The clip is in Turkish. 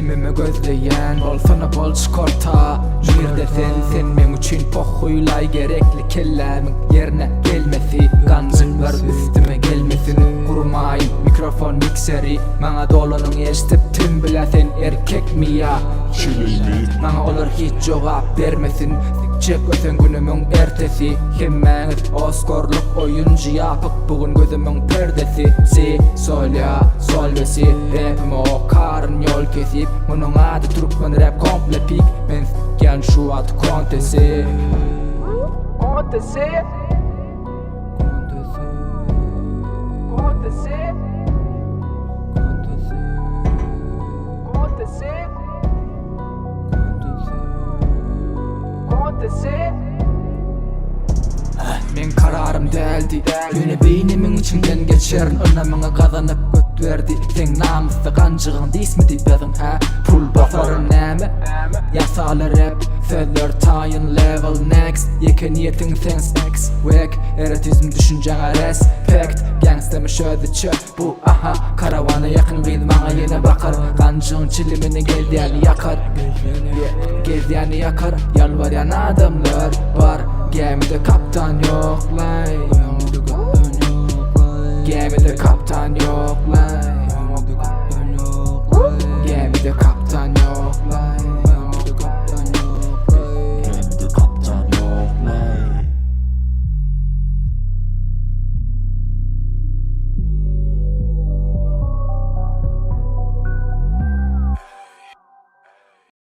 Çilmimi gözleyen bolsana bol çikolta. Nerede sen men üçün pohuyulay gerekli kellemin yerine gelmesi. Gancıklar üstüme gelmesin. Kurmayın mikrofon mikseri. Bana dolanın eşitip tüm bilesin erkek mi ya? Bana olur hiç cevap vermesin. Çek öten günümün ertesi. Hemmeniz Oscar'lık oyuncu yapıp bugün gözümün perdesi. Si, sol ya, sol ve si. Rap'im o karın yol kesip. Bunun adı Türkmen rap komple pik. Ben s**ken şu adı kontesi. Kontesi. Kontesi. Kontesi. Kontesi. Men kararım deldi. Yine beynimin içinden geçerin önlemine kazanıp göt verdi. Sen namusda kancığın dismidi bedin ha. Pul basarın näme? Yasalı rap, sözler tayin level next. Yeke niyetin sen sex, wek. Eretizm düşüncene respect. Gangstemi şöyle çö, bu aha. Karavana yakın biz bana yine bakar. Kancığın çilimini geldiyeni yakar. Geldiyeni yakar, yalvarayan adamlar var. Gemide kaptan yok lay. Gemide kaptan yok lay. Gemide kaptan yok lay.